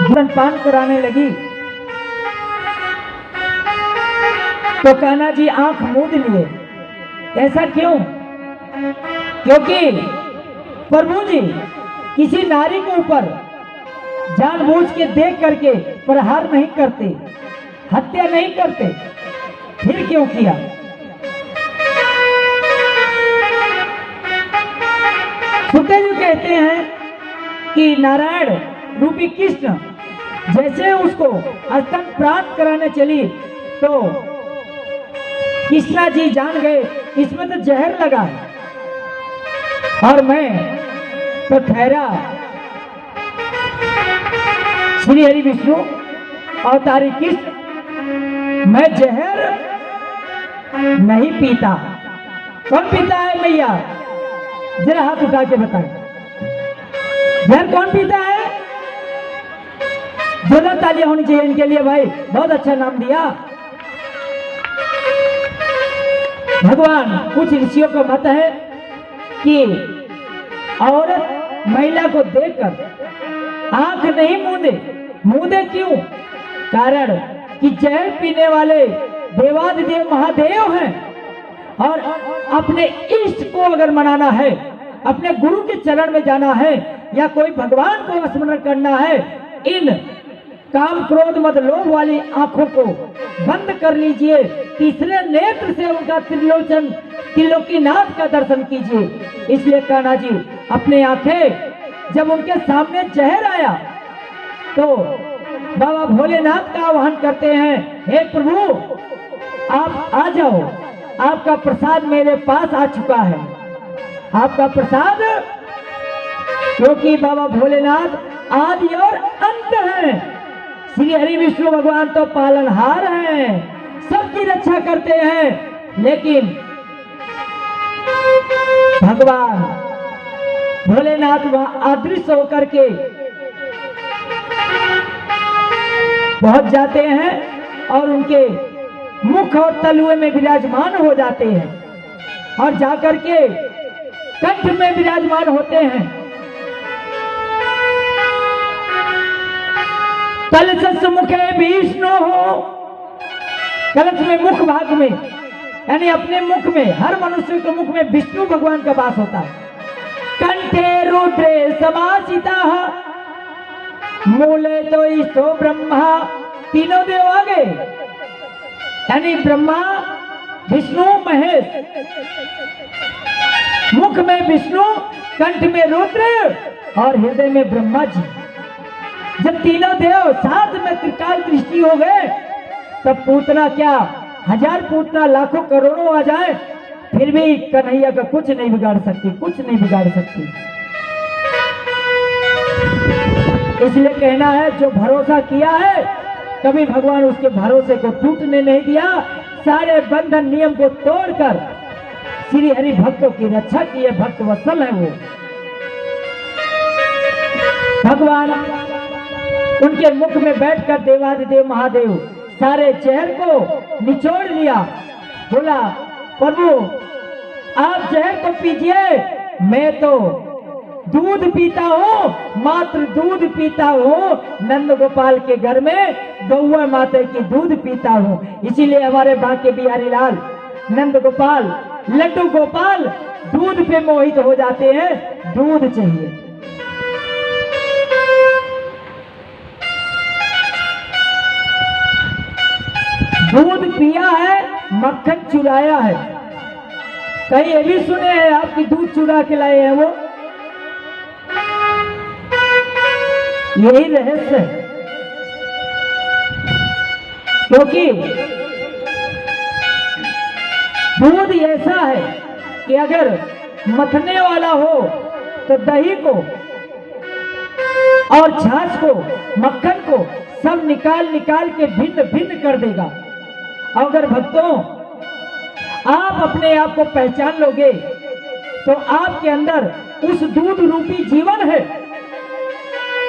जीवन पान कराने लगी तो कान्हा जी आंख मूंद लिए। ऐसा क्यों? क्योंकि प्रभु जी किसी नारी के ऊपर जानबूझ के देख करके प्रहार नहीं करते, हत्या नहीं करते। फिर क्यों किया? सुखदेव कहते हैं कि नारायण रूपी कृष्ण जैसे उसको स्तन प्राप्त कराने चली तो कृष्णा जी जान गए इसमें तो जहर लगा है और मैं तो ठहरा श्री हरि विष्णु अवतारी कृष्ण, मैं जहर नहीं पीता। कौन पीता है मैया? जरा हाथ उठा के बताएं, जहर कौन पीता है? जोरदार तालियां होनी चाहिए इनके लिए भाई, बहुत अच्छा नाम दिया। भगवान कुछ ऋषियों का मत है कि औरत महिला को देखकर आंख नहीं मूंदे। मूंदे क्यों? कारण कि जहर पीने वाले देवादिदेव महादेव हैं और अपने इष्ट को अगर मनाना है, अपने गुरु के चरण में जाना है या कोई भगवान को स्मरण करना है, इन काम क्रोध मद लोभ वाली आंखों को बंद कर लीजिए। तीसरे नेत्र से उनका त्रिलोचन त्रिलोकीनाथ का दर्शन कीजिए। इसलिए कान्हा जी अपने आंखें जब उनके सामने जहर आया तो बाबा भोलेनाथ का आह्वान करते हैं, हे प्रभु आप आ जाओ, आपका प्रसाद मेरे पास आ चुका है। आपका प्रसाद, क्योंकि बाबा भोलेनाथ आदि और अंत हैं। श्री हरि विष्णु भगवान तो पालनहार हैं, सबकी रक्षा करते हैं। लेकिन भगवान भोलेनाथ वहां अदृश्य होकर के पहुंच जाते हैं और उनके मुख और तलुए में विराजमान हो जाते हैं और जाकर के कंठ में विराजमान होते हैं। कलश मुखे विष्णु हो, कलश में मुख भाग में यानी अपने मुख में, हर मनुष्य के मुख में विष्णु भगवान का वास होता है। कंठे रुद्रे समासिता मूले तो ईशो ब्रह्मा, तीनों देव आ गए यानी ब्रह्मा विष्णु महेश। मुख में विष्णु, कंठ में रुद्र और हृदय में ब्रह्मा जी। जब तीनों देव साथ में त्रिकाल दृष्टि हो गए तब पूतना क्या, हजार पूतना लाखों करोड़ों आ जाए फिर भी कन्हैया का कुछ नहीं बिगाड़ सकती, कुछ नहीं बिगाड़ सकती। इसलिए कहना है जो भरोसा किया है कभी भगवान उसके भरोसे को टूटने नहीं दिया। सारे बंधन नियम को तोड़कर श्री हरि भक्तों की रक्षा की है। भक्त वत्सल है वो भगवान। उनके मुख में बैठकर देवादिदेव महादेव सारे जहर को निचोड़ लिया। बोला प्रभु आप जहर को पीजिए, मैं तो दूध पीता हूँ, मात्र दूध पीता हूँ। नंद गोपाल के घर में गौआ माता की दूध पीता हूँ। इसीलिए हमारे बांके बिहारी लाल नंद गोपाल लड्डू गोपाल दूध पे मोहित हो जाते हैं। दूध चाहिए। दूध पिया है, मक्खन चुराया है। कहीं ये भी सुने हैं आपकी दूध चुरा के लाए हैं वो? यही रहस्य है। क्योंकि दूध ऐसा है कि अगर मथने वाला हो तो दही को और छाछ को, मक्खन को सब निकाल निकाल के भिन्न भिन्न कर देगा। अगर भक्तों आप अपने आप को पहचान लोगे तो आपके अंदर उस दूध रूपी जीवन है।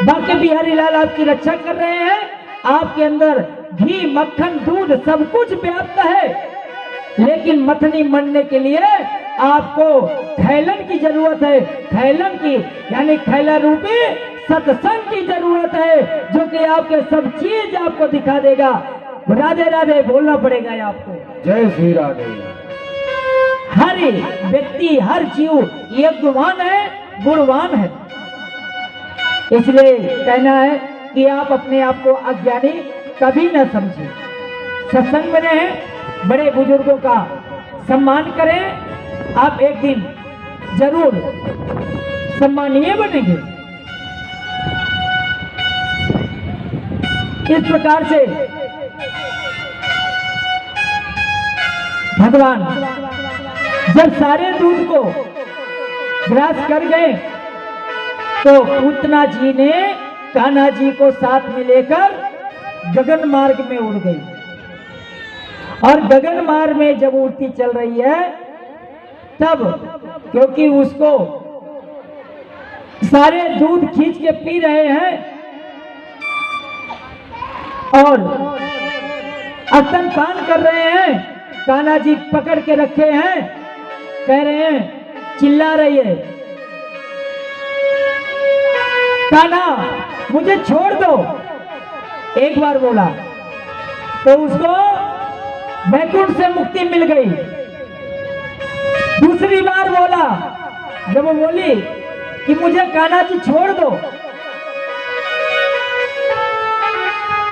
बांके बिहारी लाल आपकी रक्षा कर रहे हैं। आपके अंदर घी, मक्खन, दूध सब कुछ व्याप्त है। लेकिन मथनी मरने के लिए आपको खैलन की जरूरत है। खैलन की यानी खैला रूपी सत्संग की जरूरत है, जो कि आपके सब चीज आपको दिखा देगा। राधे राधे बोलना पड़ेगा आपको। जय श्री राधे। हर व्यक्ति, हर जीव यज्ञवान है, गुणवान है। इसलिए कहना है कि आप अपने आप को अज्ञानी कभी न समझें। सत्संग में रहें, बड़े बुजुर्गों का सम्मान करें। आप एक दिन जरूर सम्मानीय बनेंगे। इस प्रकार से भगवान जब सारे दूध को ग्रास कर गए तो पूतना जी ने कान्हा जी को साथ में लेकर गगन मार्ग में उड़ गई। और गगन मार्ग में जब उड़ती चल रही है तब, क्योंकि उसको सारे दूध खींच के पी रहे हैं और स्तनपान कर रहे हैं, कान्हा जी पकड़ के रखे हैं, कह रहे हैं, चिल्ला रही है, कान्हा मुझे छोड़ दो। एक बार बोला तो उसको वैकुंठ से मुक्ति मिल गई। दूसरी बार बोला, जब वो बोली कि मुझे कान्हा जी छोड़ दो,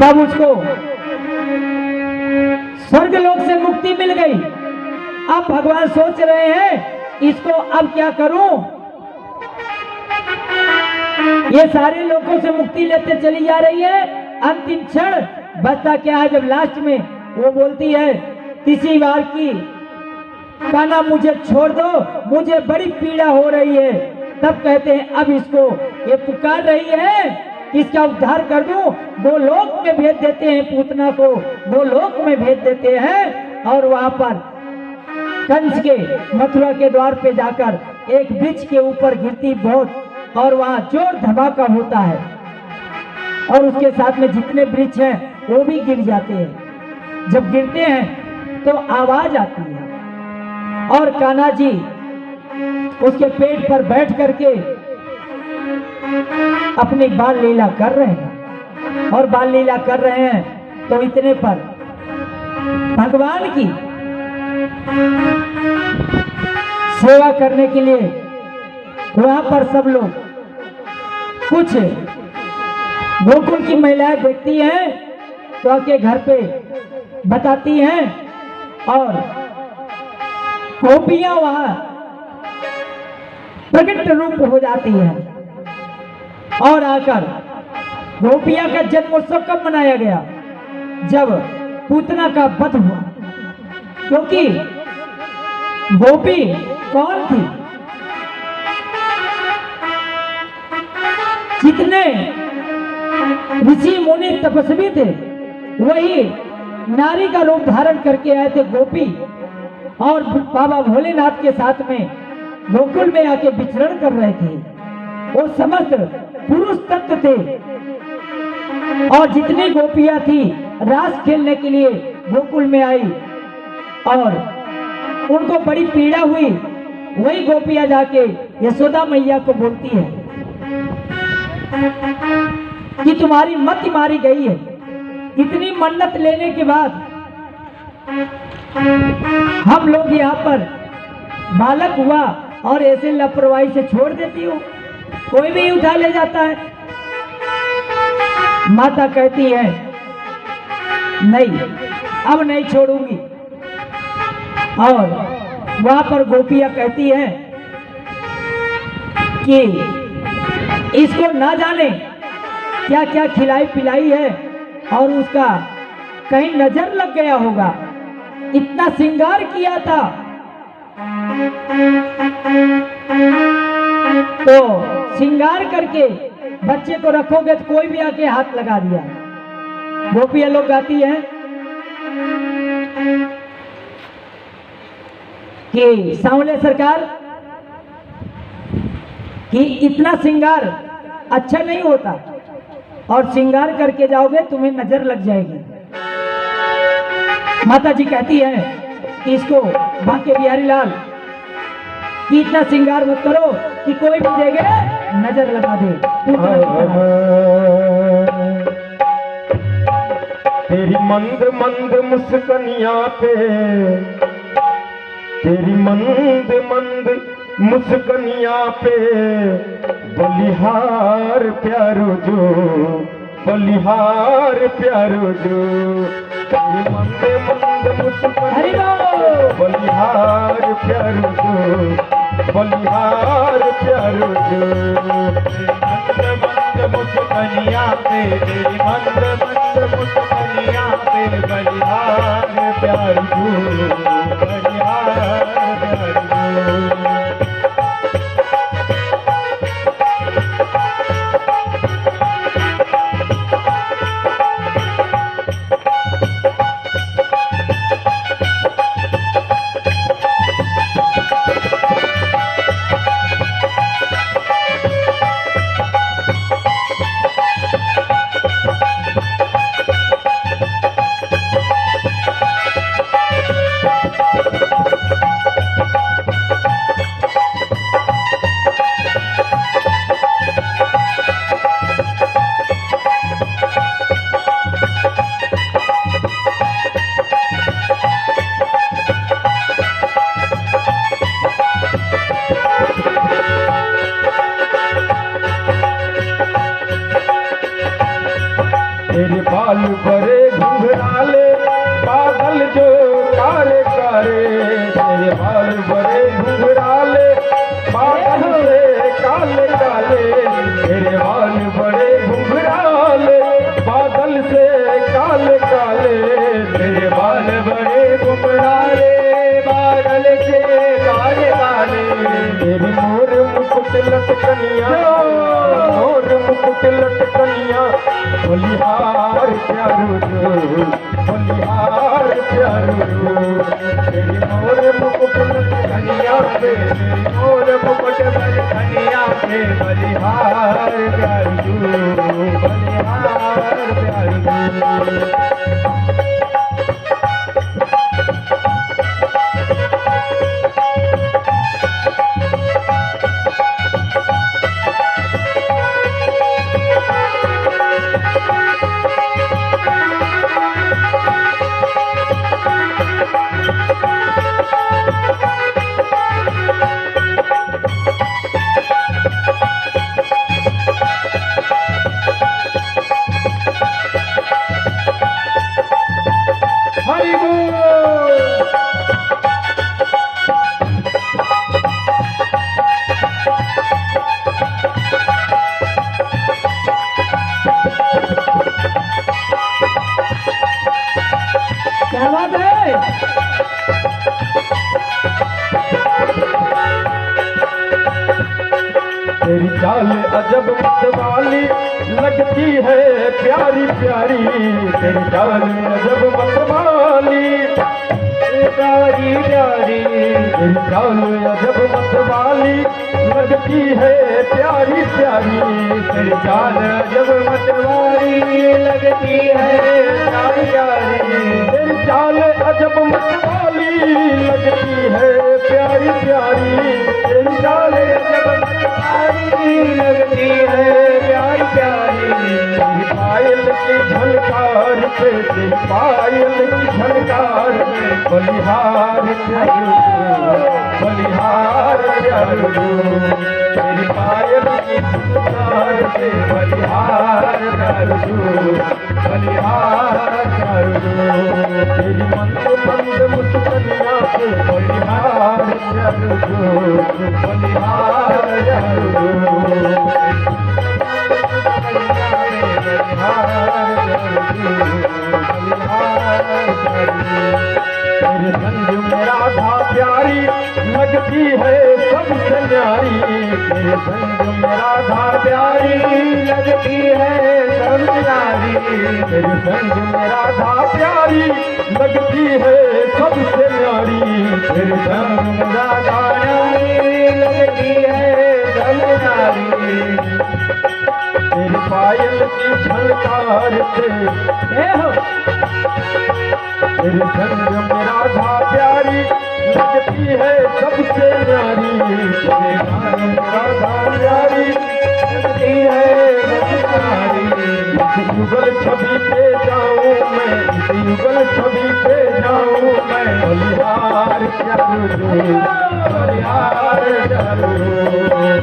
तब उसको स्वर्गलोक से मुक्ति मिल गई। अब भगवान सोच रहे हैं इसको अब क्या करूं। ये सारे लोगों से मुक्ति लेते चली जा रही है। अंतिम क्षण बचता क्या है, जब लास्ट में वो बोलती है तीसरी बार की, कान्हा मुझे छोड़ दो, मुझे बड़ी पीड़ा हो रही है। तब कहते हैं अब इसको ये पुकार रही है कि इसका उद्धार कर दूं। वो लोक में भेज देते हैं, पूतना को वो लोक में भेज देते हैं। और वहां पर कंस के मथुरा के द्वार पे जाकर एक वृक्ष के ऊपर गिरती बहुत, और वहां जोर धमाका होता है और उसके साथ में जितने वृक्ष हैं वो भी गिर जाते हैं। जब गिरते हैं तो आवाज आती है और कान्हा जी उसके पेट पर बैठ करके अपनी बाल लीला कर रहे हैं। और बाल लीला कर रहे हैं तो इतने पर भगवान की सेवा करने के लिए वहां पर सब लोग, कुछ गोकुल की महिलाएं देखती हैं तो आके घर पे बताती हैं और गोपियां वहां प्रकट रूप हो जाती हैं। और आकर गोपियां का जन्मोत्सव कब मनाया गया, जब पूतना का वध हुआ। क्योंकि गोपी कौन थी, जितने ऋषि मुनि तपस्वी थे वही नारी का रूप धारण करके आए थे गोपी, और बाबा भोलेनाथ के साथ में गोकुल में आके विचरण कर रहे थे। वो समस्त पुरुष तत्व थे और जितनी गोपियां थी रास खेलने के लिए गोकुल में आई और उनको बड़ी पीड़ा हुई। वही गोपियां जाके यशोदा मैया को बोलती है कि तुम्हारी मति मारी गई है। इतनी मन्नत लेने के बाद हम लोग यहाँ पर बालक हुआ और ऐसे लापरवाही से छोड़ देती हो, कोई भी उठा ले जाता है। माता कहती है नहीं, अब नहीं छोड़ूंगी। और वहां पर गोपियां कहती हैं कि इसको ना जाने क्या क्या खिलाई पिलाई है और उसका कहीं नजर लग गया होगा, इतना श्रृंगार किया था। तो श्रृंगार करके बच्चे को रखोगे तो कोई भी आके हाथ लगा दिया। गोपियां लोग गाती हैं कि सांवले सरकार कि इतना श्रृंगार अच्छा नहीं होता और श्रृंगार करके जाओगे तुम्हें नजर लग जाएगी। माता जी कहती है कि इसको बांके बिहारी लाल कि इतना श्रृंगार मत करो कि कोई भी देखे नजर लगा दे पूतना की तरह। तेरी मंद मंद मुस्कनिया पे, तेरी मंद मंद मुस्कनिया पे बलिहार प्यारो जो, बलिहार प्यारो जो। तेरी मंद मंद मुस्कनिया बलिहार प्यारो जो, बलिहार प्यारो जो। मंद मंद मुस्कनिया पे, तेरी मंद मंद मुस्कनिया पे बलिहार प्यारो जो, बलिहार प्यारो जो। तेरे बाल बड़े घुंघराले बादल जो कारे कारे, तेरे बाल बड़े घुंघराले बादल से काले काले। तेरे बाल बड़े घुंघराले बादल से काले काले, तेरे बाल बड़े घुंघराले बादल से काले काले। तेरी मोर मुकुट लटकनिया, मोर मुकुट लटकनिया बलिहार प्यारो जो, बलिहार प्यारो जो। तेरी मोर मुकुट लटकनिया पे, मोर मुकुट लटकनिया पे बलिहार प्यारो जो, बलिहार प्यारो जो। हरि बोल। क्या बात है? तेरी चाल अजब मतवाली लगती है प्यारी प्यारी, तेरी चाल अजब मतवाली प्यारी प्यारी। तेरी चाल अजब मतवाली लगती है प्यारी प्यारी, तेरी चाल अजब मतवाली लगती है प्यारी प्यारी। तेरी चाल अजब मतवाली लगती है प्यारी प्यारी, तेरी चाल अजब मतवाली लगती है प्यारी प्यारी। तेरी पायल की झनकार पे, तेरी पायल की झनकार पे बलिहार प्यारो जो, बलिहार प्यारो जो। तेरी पायल की झनकार पे बलिहार प्यारो जो, बलिहार प्यारो जो। तेरी मंद मंद मुस्कनिया पे बलिहार प्यारो जो, बलिहार प्यारो जो। तेरे संग में राधा प्यारी लगती है सबसे न्यारी, तेरे संग में राधा प्यारी लगती है सबसे न्यारी। तेरे संग में राधा प्यारी लगती है सबसे न्यारी, तेरे संग में राधा प्यारी लगती है सबसे न्यारी। तेरी पायल की झनकार से ए हो तेरे संग में राधा प्यारी लगती है सबसे न्यारी, तेरे नाम राधा प्यारी लगती है सबसे न्यारी। इस युगल छवि पे जाऊं मैं, इस युगल छवि पे जाऊं मैं, बलिहार चारू बलिहार चारू।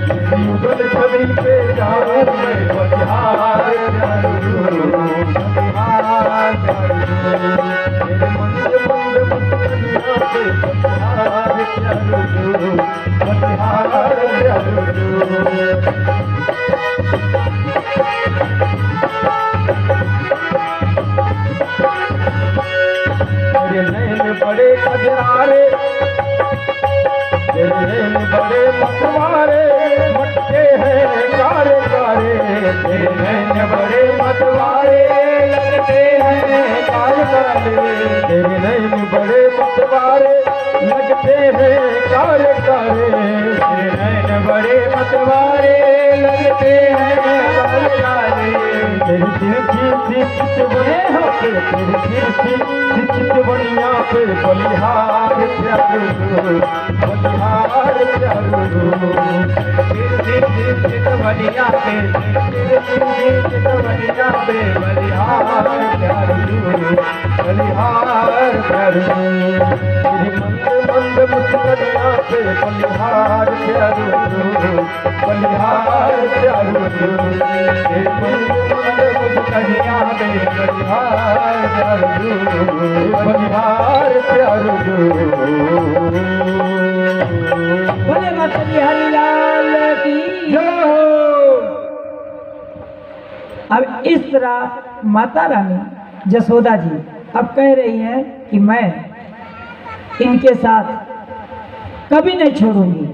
इस युगल छवि पे जाऊं मैं, बलिहार चारू बलिहार चारू। तेरे मंद मंद मुस्कानियां पे बलिहार चारू बलिहार चारू। तेरे नैन बड़े कजरारे, तेरे नैन बड़े मतवारे, मटके हैं कारे कारे। तेरे नैन बड़े मतवारे लगते हैं कारे कारे। तेरे नैन बड़े मतवारे लगते हैं कारे कारे। तेरे नैन बड़े मतवारे लगते हैं कारे कारे। तेरी तिरछी सी चितवनिया पे, तेरी तिरछी सी चितवनिया पे बलिहार चारू बलिहार चारू। तिरछी सी चितवनिया पे, तिरछी सी चितवनिया पे बलिहार चारू बलिहार चारू। तेरी मंद मंद मुस्कानियां पे बलिहार चारू बलिहार चारू। तेरी मंद मुस्कानियां पे बलिहार चारू बलिहार चारू। बोले माता जी हरि लाल की जय हो। अब इस तरह माता रानी जसोदा जी अब कह रही हैं कि मैं इनके साथ कभी नहीं छोड़ूंगी।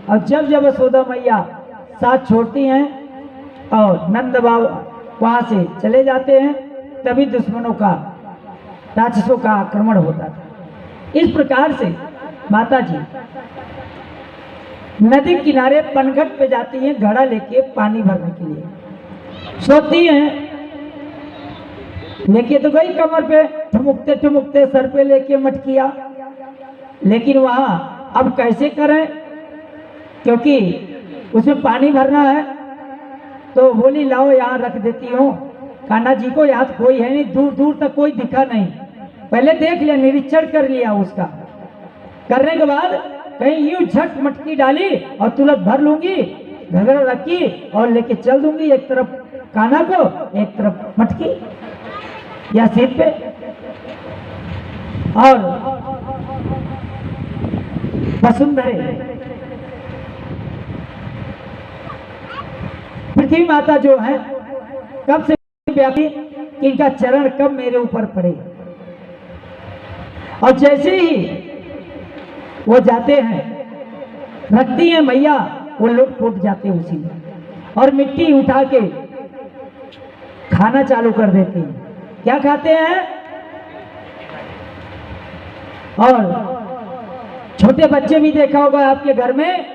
और जब जब यशोदा मैया साथ छोड़ती हैं और नंद बाबा वहां से चले जाते हैं, तभी दुश्मनों का राक्षसों का आक्रमण होता था। इस प्रकार से माता जी नदी किनारे पनघट पे जाती हैं घड़ा लेके पानी भरने के लिए। सोती हैं, लेके तो गई कमर पे ठुमुकते ठुमुकते सर पे लेके मटकिया, लेकिन वहां अब कैसे करें, क्योंकि उसमें पानी भरना है। तो बोली लाओ यहाँ रख देती हूँ। कान्हा जी को यहाँ कोई है नहीं, दूर दूर तक कोई दिखा नहीं। पहले देख लिया, निरीक्षण कर लिया उसका। करने के बाद कहीं यूं झट मटकी डाली और तुरंत भर लूंगी, घगरा रखी और लेके चल दूंगी, एक तरफ कान्हा को एक तरफ मटकी या सीट पे। और वसुंधरे पृथ्वी माता जो है कब से व्यापी कि इनका चरण कब मेरे ऊपर पड़े। और जैसे ही वो जाते हैं रखती हैं मैया, वो लोग टूट जाते हैं उसी में और मिट्टी उठा के खाना चालू कर देते हैं। क्या खाते हैं? और छोटे बच्चे भी देखा होगा आपके घर में,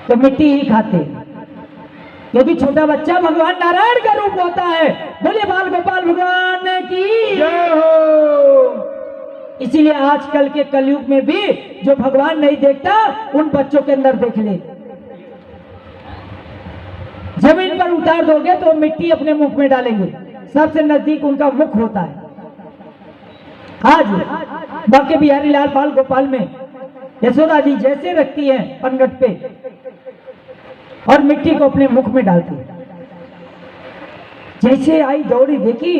तो मिट्टी ही खाते हैं, क्योंकि छोटा बच्चा भगवान नारायण का रूप होता है। बोले बाल गोपाल भगवान की जय हो। इसीलिए आजकल के कलयुग में भी जो भगवान नहीं देखता, उन बच्चों के अंदर देख ले। जमीन पर उतार दोगे तो मिट्टी अपने मुख में डालेंगे, सबसे नजदीक उनका मुख होता है। आज बाके बिहारी लाल बाल गोपाल में यशोदा जी जैसे रखती हैं पनघट पे और मिट्टी को अपने मुख में डालती है, जैसे आई दौड़ी देखी,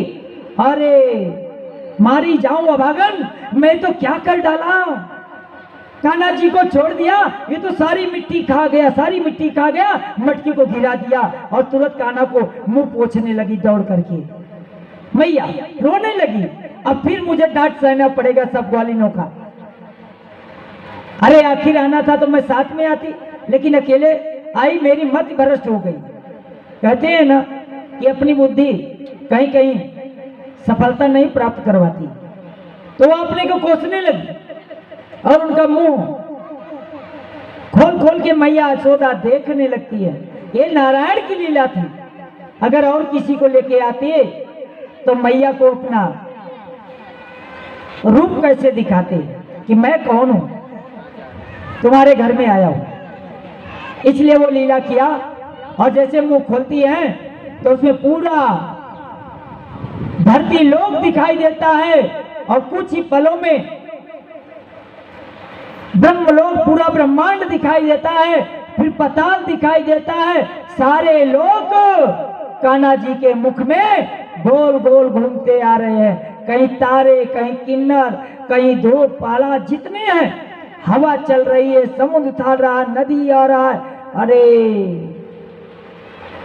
अरे मारी जाऊं अभागन, मैं तो क्या कर डाला, कान्हा जी को छोड़ दिया, ये तो सारी मिट्टी खा गया, सारी मिट्टी खा गया, मटकी को गिरा दिया और तुरंत कान्हा को मुंह पोंछने लगी दौड़ करके। मैया रोने लगी, अब फिर मुझे डांट सहना पड़ेगा सब ग्वालिनों का। अरे आखिर आना था तो मैं साथ में आती, लेकिन अकेले आई, मेरी मति भ्रष्ट हो गई। कहते हैं ना कि अपनी बुद्धि कहीं कहीं सफलता नहीं प्राप्त करवाती, तो वो अपने को कोसने लगी और उनका मुंह खोल खोल के मैया यशोदा देखने लगती है। ये नारायण की लीला थी। अगर और किसी को लेके आते तो मैया को अपना रूप कैसे दिखाते कि मैं कौन हूं, तुम्हारे घर में आया हूं। इसलिए वो लीला किया। और जैसे मुंह खोलती है तो उसमें पूरा धरती लोक दिखाई देता है, और कुछ ही पलों में ब्रह्मलोक पूरा ब्रह्मांड दिखाई देता है, फिर पाताल दिखाई देता है। सारे लोग कान्हा जी के मुख में गोल गोल घूमते आ रहे हैं। कहीं तारे, कहीं किन्नर, कहीं धूप पाला, जितने हैं, हवा चल रही है, समुद्र उछाल रहा है, नदी आ रहा है। अरे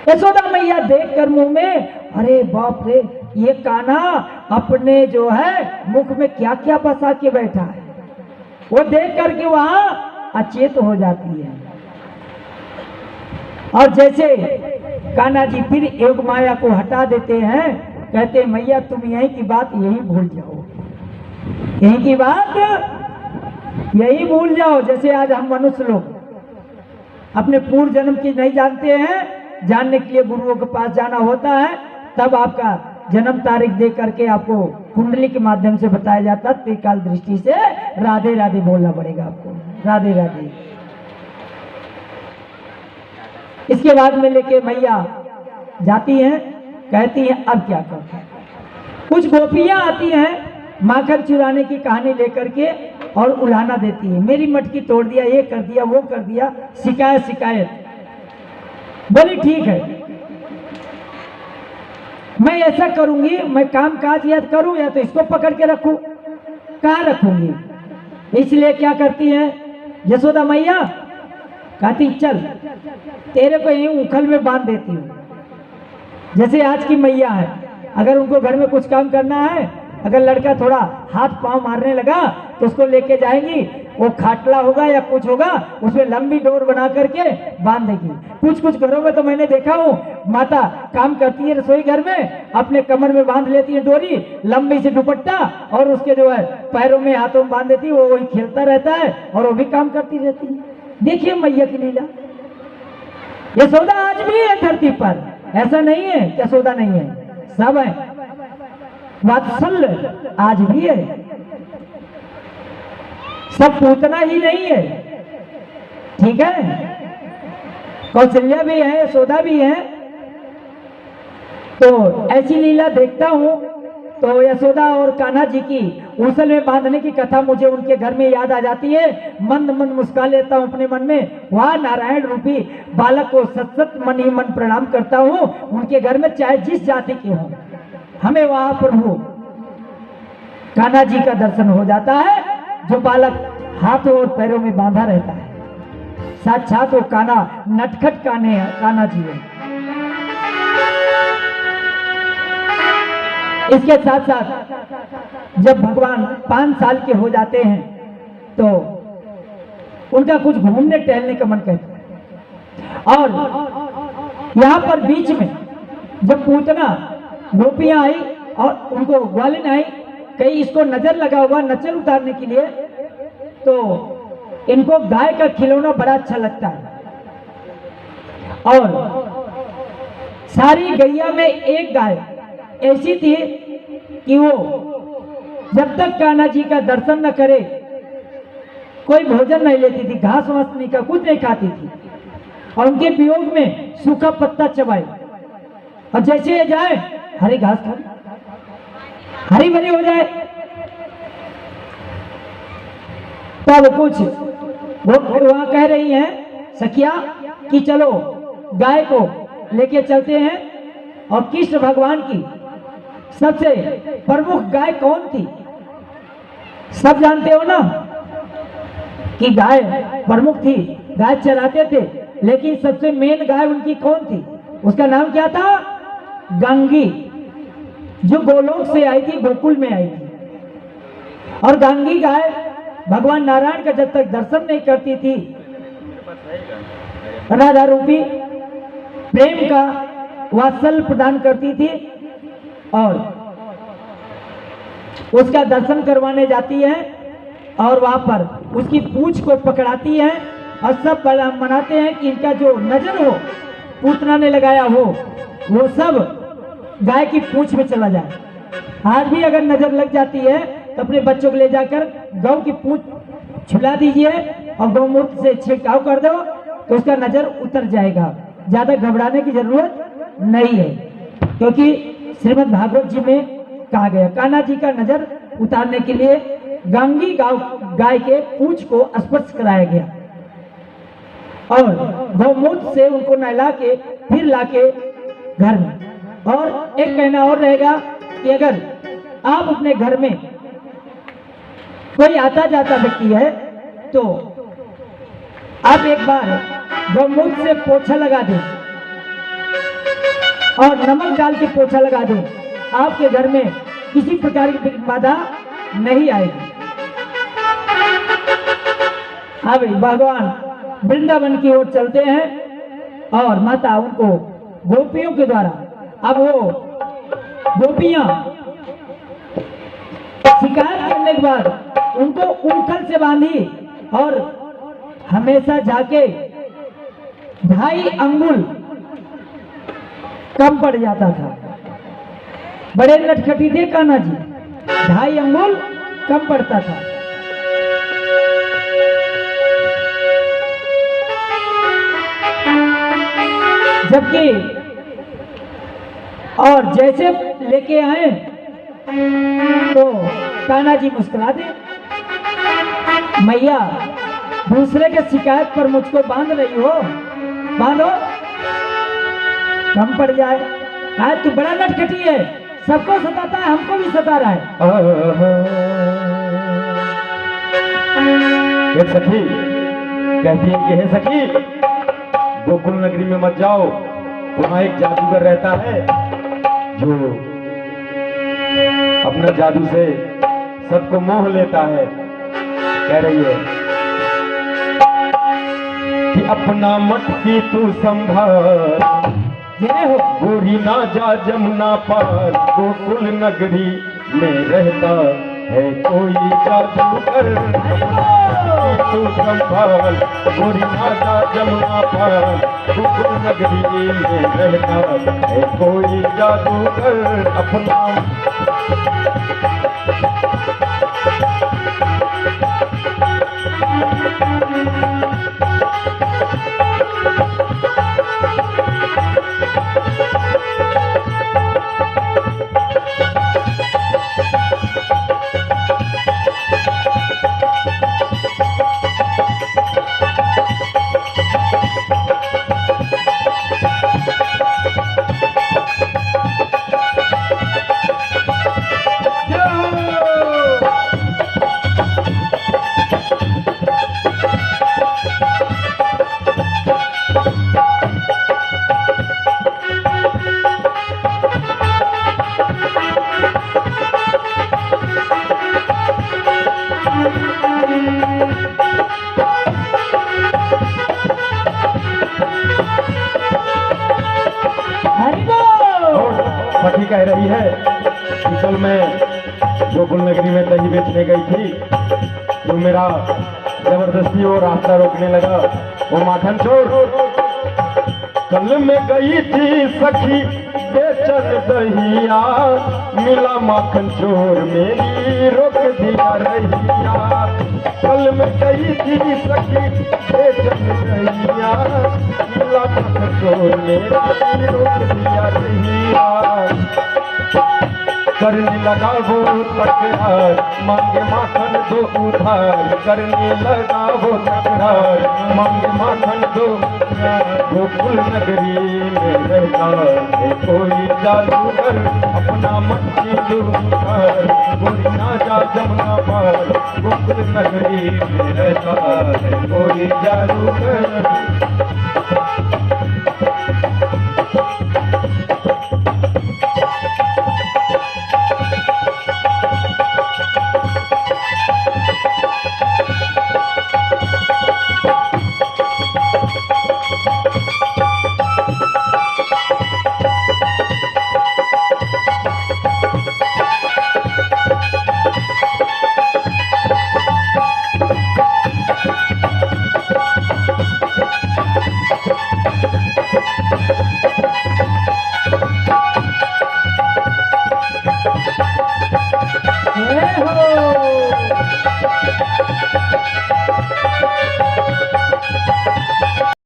यशोदा मैया देखकर मुंह में, अरे बाप रे, ये कान्हा अपने जो है मुख में क्या क्या बसा के बैठा है। वो देख करके वहां अचेत हो जाती है। और जैसे कान्हा जी फिर योग माया को हटा देते हैं, कहते हैं मैया तुम यहीं की बात यही भूल जाओ, यहीं की बात यही भूल जाओ। जैसे आज हम मनुष्य लोग अपने पूर्व जन्म की नहीं जानते हैं, जानने के लिए गुरुओं के पास जाना होता है, तब आपका जन्म तारीख दे करके आपको कुंडली के माध्यम से बताया जाता है। त्रिकाल दृष्टि से राधे राधे बोलना पड़ेगा आपको, राधे राधे। इसके बाद में लेके मैया जाती हैं, कहती हैं अब क्या करते हैं। कुछ गोपियां आती हैं माखन चुराने की कहानी लेकर के और उलाहना देती है, मेरी मटकी तोड़ दिया, ये कर दिया, वो कर दिया, शिकायत शिकायत। बोली ठीक है, मैं ऐसा करूंगी, मैं काम काज या करूं या तो इसको पकड़ के रखूं, कहाँ रखूंगी। इसलिए क्या करती है यशोदा मैया, कहती चल तेरे को यहीं उखल में बांध देती हूँ। जैसे आज की मैया है, अगर उनको घर में कुछ काम करना है, अगर लड़का थोड़ा हाथ पांव मारने लगा तो उसको लेके जाएंगी, वो खाटला होगा या कुछ होगा, उसमें लंबी डोर बना करके बांध देगी। कुछ कुछ घरों में तो मैंने देखा हूँ, माता काम करती है रसोई घर में, अपने कमर में बांध लेती है डोरी, लंबी से दुपट्टा, और उसके जो है पैरों में हाथों में बांध देती है, वो वही खेलता रहता है और वो भी काम करती रहती है। देखिए मैया की लीला। यशोदा आज भी है धरती पर, ऐसा नहीं है कि यशोदा नहीं है, सब है। वात्सल्य आज भी है, सब पूतना ही नहीं है, ठीक है। कौशल्या भी है, यशोदा भी है। तो ऐसी लीला देखता हूं तो यशोदा और कान्हा जी की ऊसल में बांधने की कथा मुझे उनके घर में याद आ जाती है। मंद मंद मुस्कुरा लेता हूं अपने मन में, वह नारायण रूपी बालक को सत सत मन ही मन प्रणाम करता हूं। उनके घर में चाहे जिस जाति के हों, हमें वहां प्रभु कान्हा जी का दर्शन हो जाता है, जो बालक हाथों और पैरों में बांधा रहता है। साक्षात वो कान्हा, नटखट कान्हा जी है। इसके साथ साथ जब भगवान 5 साल के हो जाते हैं तो उनका कुछ घूमने टहलने का मन करता है। और यहाँ पर बीच में जब पूतना गोपियां आई और उनको ग्वालिन आई, कहीं इसको नजर लगा हुआ नचल उतारने के लिए, तो इनको गाय का खिलौना बड़ा अच्छा लगता है। और सारी गैया में एक गाय ऐसी थी कि वो जब तक कान्हा जी का दर्शन न करे कोई भोजन नहीं लेती थी, घास वास नहीं का कुछ नहीं खाती थी, और उनके वियोग में सूखा पत्ता चबाए, और जैसे ये जाए हरी घास खा, हरी भरी हो जाए। तब कुछ वो वहां कह रही हैं सखिया कि चलो गाय को लेके चलते हैं। और कृष्ण भगवान की सबसे प्रमुख गाय कौन थी, सब जानते हो ना कि गाय प्रमुख थी, गाय चराते थे, लेकिन सबसे मेन गाय उनकी कौन थी, उसका नाम क्या था, गांगी, जो गोलोक से आई थी, गोकुल में आई थी। और गांगी गाय भगवान नारायण का जब तक दर्शन नहीं करती थी, राधा रूपी प्रेम का वात्सल्य प्रदान करती थी, और उसका दर्शन करवाने जाती है, और वहां पर उसकी पूंछ को पकड़ाती है, और सब मनाते हैं कि इनका जो नजर हो पूतना ने लगाया हो वो सब गाय की पूंछ में चला जाए। आज भी अगर नजर लग जाती है तो अपने बच्चों को ले जाकर गौ की पूंछ छुला दीजिए और गौमूत्र से छिड़काव कर दो तो उसका नजर उतर जाएगा। ज्यादा घबराने की जरूरत नहीं है, क्योंकि श्रीमद् भागवत जी में कहा गया कान्हा जी का नजर उतारने के लिए गांगी गाय के पूंछ को स्पर्श कराया गया और गौमूत्र से उनको नहला के फिर लाके घर में। और एक कहना और रहेगा कि अगर आप अपने घर में कोई आता जाता व्यक्ति है तो आप एक बार गौमूत्र से पोछा लगा दें और नमक डाल के पोछा लगा दें, आपके घर में किसी प्रकार की बाधा नहीं आएगी। अब भगवान वृंदावन की ओर चलते हैं और माता उनको गोपियों के द्वारा, अब वो गोपियां शिकायत करने के बाद उनको उंगल से बांधी और हमेशा जाके 2.5 अंगुल कम पड़ जाता था। बड़े नटखटी थे कान्हा जी, 2.5 अंगुल कम पड़ता था। जबकि और जैसे लेके आए तो कान्हा जी मुस्कुरा दे, मैया दूसरे के शिकायत पर मुझको बांध रही हो, बांधो कम पड़ जाए। कहा तू बड़ा नटखटी है, सबको सताता है, हमको भी सता रहा है। एक सखी कहती है कि हे सखी, गोकुल नगरी में मत जाओ, वहां एक जादूगर रहता है जो अपना जादू से सबको मोह लेता है। कह रही है कि अपना मटकी तू संभाल, हो गोरी ना जा जमुना पार, गोकुल नगरी में रहता है कोई जादूगर। तू संभाल, गोरी ना जा जमुना पार, गोकुल नगरी में रहता है कोई जादूगर। अपना सखी कह रही है कि कल मैं गोकुल नगरी में दही बेचने गई थी, तो मेरा जबरदस्ती वो रास्ता रोकने लगा, वो माखन चोर। कल मैं गई थी सखी बेचन दहिया, मिला माखन चोर मेरी रोक दिया रहिया। कल मैं गई थी सखी बेचन दहिया, मिला माखन चोर मेरी रोक दिया रहिया। करने लगा वो तकरार, मांगे माखन दो उधार, करने लगा वो तकरार, मांगे माखन दो उधार। गोकुल नगरी में रहता है कोई जादूगर, अपना मटकी दो उधार, गोरी ना जा जमुना पार, गोकुल नगरी में रहता है कोई जादूगर।